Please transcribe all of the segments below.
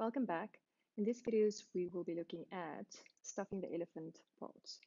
Welcome back. In this videos, we will be looking at stuffing the elephant parts.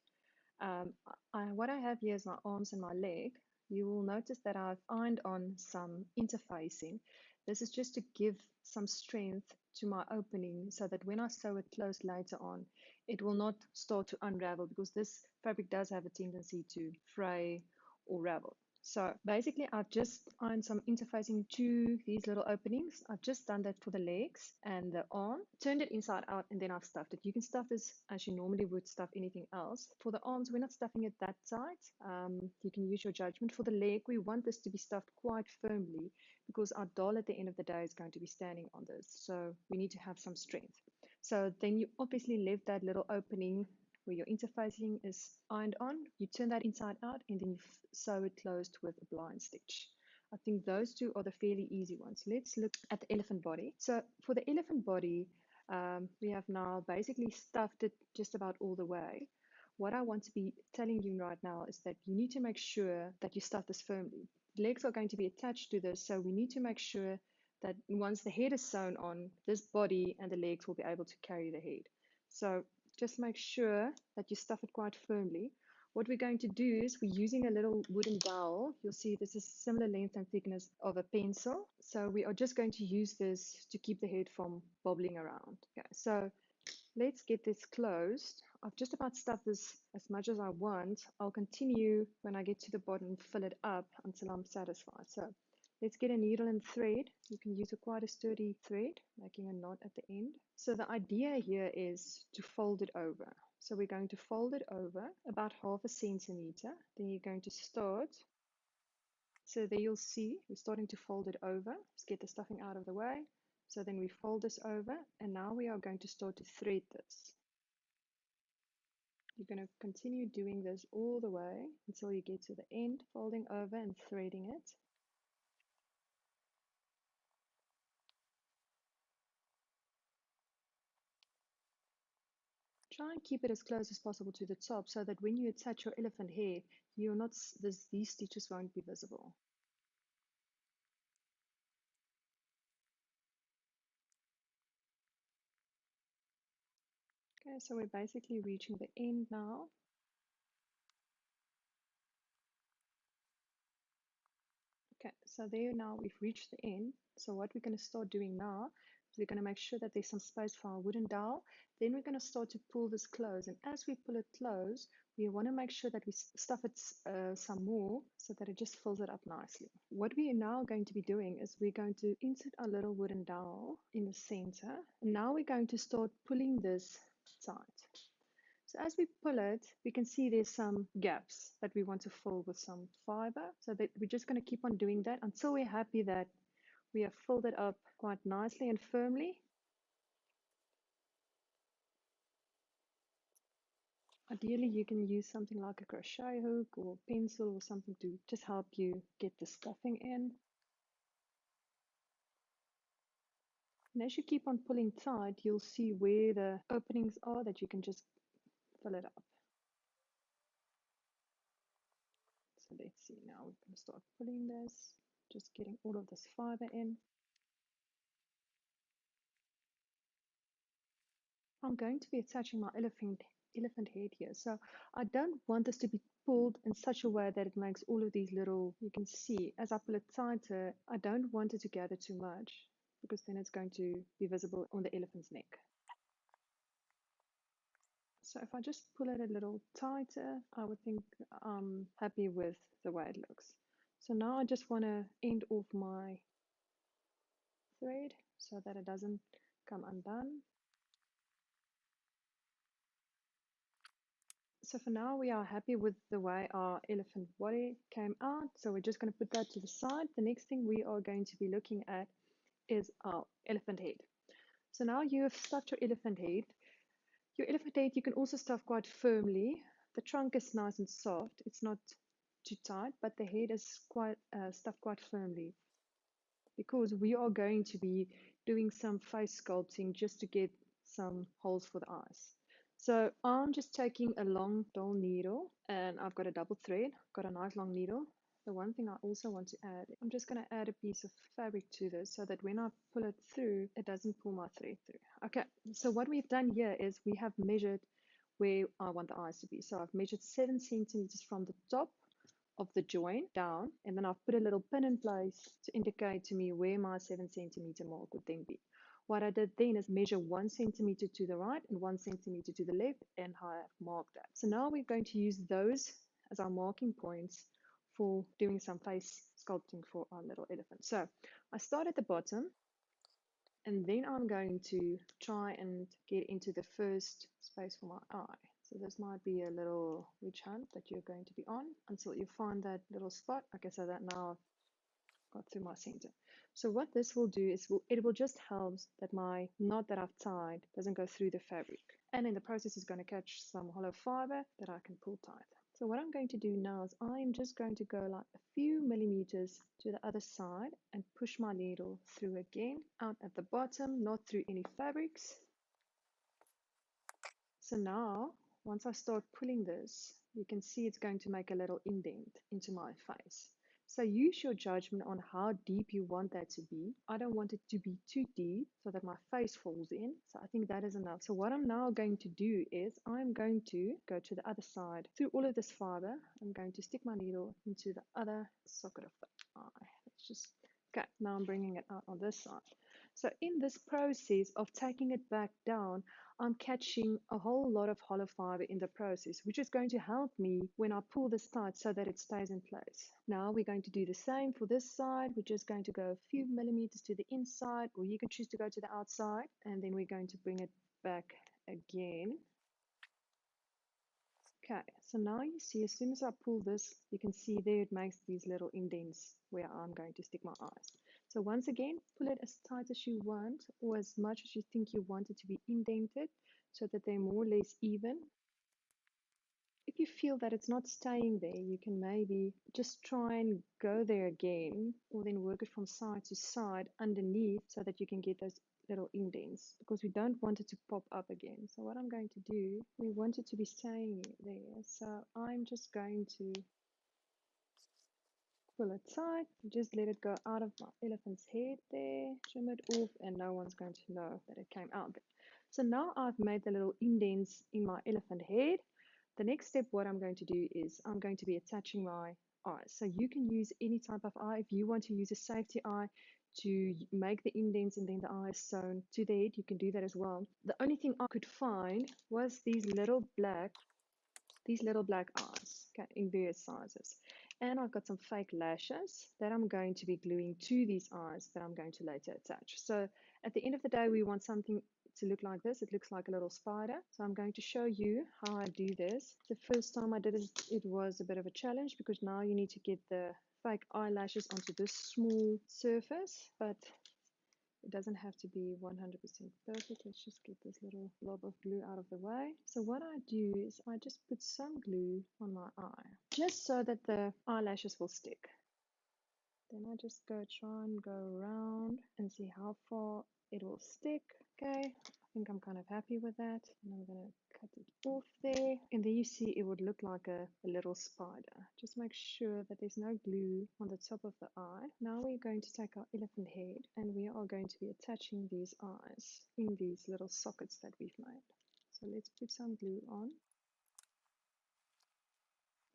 What I have here is my arms and my leg. You will notice that I've ironed on some interfacing. This is just to give some strength to my opening so that when I sew it closed later on, it will not start to unravel because this fabric does have a tendency to fray or ravel. So basically, I've just ironed some interfacing to these little openings. I've just done that for the legs and the arm, turned it inside out, and then I've stuffed it. You can stuff this as you normally would stuff anything else. For the arms, we're not stuffing it that tight. You can use your judgment. For the leg, we want this to be stuffed quite firmly because our doll at the end of the day is going to be standing on this. So we need to have some strength. So then you obviously leave that little opening where your interfacing is ironed on, you turn that inside out and then you sew it closed with a blind stitch. I think those two are the fairly easy ones. Let's look at the elephant body. So for the elephant body, we have now basically stuffed it just about all the way. What I want to be telling you right now is that you need to make sure that you stuff this firmly. The legs are going to be attached to this, so we need to make sure that once the head is sewn on, this body and the legs will be able to carry the head. So just make sure that you stuff it quite firmly. What we're going to do is we're using a little wooden dowel. You'll see this is similar length and thickness of a pencil. So we are just going to use this to keep the head from bobbling around. Okay, so let's get this closed. I've just about stuffed this as much as I want. I'll continue when I get to the bottom, fill it up until I'm satisfied. So let's get a needle and thread. You can use quite a sturdy thread, making a knot at the end. So the idea here is to fold it over. So we're going to fold it over about 1/2 centimeter. Then you're going to start. So there you'll see we're starting to fold it over. Let's get the stuffing out of the way. So then we fold this over, and now we are going to start to thread this. You're going to continue doing this all the way until you get to the end, folding over and threading it. Try and keep it as close as possible to the top so that when you attach your elephant hair, you're not, these stitches won't be visible. Okay, so we're basically reaching the end now. Okay, so there now we've reached the end. So what we're going to start doing now is we're going to make sure that there's some space for our wooden dowel. Then we're going to start to pull this close. And as we pull it close, we want to make sure that we stuff it some more so that it just fills it up nicely. What we are now going to be doing is we're going to insert our little wooden dowel in the center. And now we're going to start pulling this tight. So as we pull it, we can see there's some gaps that we want to fill with some fiber. So that we're just going to keep on doing that until we're happy that we have filled it up quite nicely and firmly. Ideally, you can use something like a crochet hook or pencil or something to just help you get the stuffing in. And as you keep on pulling tight, you'll see where the openings are that you can just fill it up. So let's see, now we're going to start pulling this, just getting all of this fiber in. I'm going to be attaching my elephant head here. So I don't want this to be pulled in such a way that it makes all of these little, you can see, as I pull it tighter, I don't want it to gather too much because then it's going to be visible on the elephant's neck. So if I just pull it a little tighter, I would think I'm happy with the way it looks. So now I just want to end off my thread so that it doesn't come undone. So for now, we are happy with the way our elephant body came out. So we're just going to put that to the side. The next thing we are going to be looking at is our elephant head. So now you have stuffed your elephant head. Your elephant head, you can also stuff quite firmly. The trunk is nice and soft. It's not too tight, but the head is quite stuffed quite firmly because we are going to be doing some face sculpting just to get some holes for the eyes. So I'm just taking a long dull needle and I've got a double thread, got a nice long needle. The one thing I also want to add, I'm just going to add a piece of fabric to this so that when I pull it through, it doesn't pull my thread through. Okay, so what we've done here is we have measured where I want the eyes to be. So I've measured 7 centimeters from the top of the joint down, and then I've put a little pin in place to indicate to me where my 7 centimeter mark would then be. What I did then is measure 1 centimeter to the right and 1 centimeter to the left, and I have marked that. So now we're going to use those as our marking points for doing some face sculpting for our little elephant. So I start at the bottom, and then I'm going to try and get into the first space for my eye. So this might be a little witch hunt that you're going to be on until you find that little spot. Okay, so that now I've got through my center. So what this will do is it will just help that my knot that I've tied doesn't go through the fabric. And in the process is going to catch some hollow fiber that I can pull tight. So what I'm going to do now is I'm just going to go like a few millimeters to the other side and push my needle through again, out at the bottom, not through any fabrics. So now, once I start pulling this, you can see it's going to make a little indent into my face. So use your judgment on how deep you want that to be. I don't want it to be too deep so that my face falls in. So I think that is enough. So what I'm now going to do is I'm going to go to the other side. Through all of this fiber, I'm going to stick my needle into the other socket of the eye. Let's just, okay, now I'm bringing it out on this side. So in this process of taking it back down, I'm catching a whole lot of hollow fiber in the process, which is going to help me when I pull this tight so that it stays in place. Now we're going to do the same for this side. We're just going to go a few millimeters to the inside, or you can choose to go to the outside, and then we're going to bring it back again. Okay, so now you see as soon as I pull this, you can see there it makes these little indents where I'm going to stick my eyes. So once again, pull it as tight as you want or as much as you think you want it to be indented so that they're more or less even. If you feel that it's not staying there, you can maybe just try and go there again or then work it from side to side underneath so that you can get those little indents because we don't want it to pop up again. So what I'm going to do, we want it to be staying there. So I'm just going to pull it tight, just let it go out of my elephant's head there, trim it off, and no one's going to know that it came out there. So now I've made the little indents in my elephant head. The next step, what I'm going to do is I'm going to be attaching my eyes. So you can use any type of eye. If you want to use a safety eye to make the indents and then the eye is sewn to the head, you can do that as well. The only thing I could find was these little black eyes, okay, in various sizes. And I've got some fake lashes that I'm going to be gluing to these eyes that I'm going to later attach. So at the end of the day, we want something to look like this. It looks like a little spider. So I'm going to show you how I do this. The first time I did it, it was a bit of a challenge because now you need to get the fake eyelashes onto this small surface, but it doesn't have to be 100% perfect. Let's just get this little blob of glue out of the way. So what I do is I just put some glue on my eye, just so that the eyelashes will stick. Then I just try and go around and see how far it will stick. Okay, I think I'm kind of happy with that. And I'm going to cut it off there. And there you see it would look like a little spider. Just make sure that there's no glue on the top of the eye. Now we're going to take our elephant head and we are going to be attaching these eyes in these little sockets that we've made. So let's put some glue on.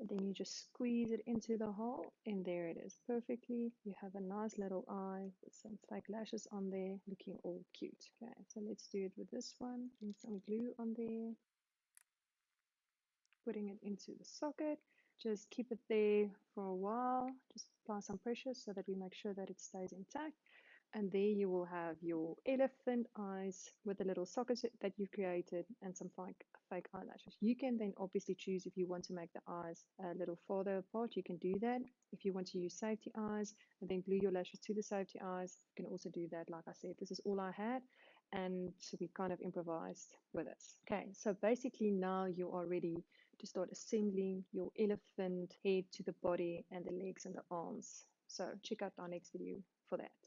And then you just squeeze it into the hole and there it is perfectly. You have a nice little eye with some fake lashes on there looking all cute. Okay, so let's do it with this one. Putting some glue on there. Putting it into the socket. Just keep it there for a while. Just apply some pressure so that we make sure that it stays intact. And there you will have your elephant eyes with the little sockets that you've created and some fake eyelashes. You can then obviously choose if you want to make the eyes a little farther apart, you can do that. If you want to use safety eyes and then glue your lashes to the safety eyes, you can also do that. Like I said, this is all I had and so we kind of improvised with this. Okay, so basically now you are ready to start assembling your elephant head to the body and the legs and the arms. So check out our next video for that.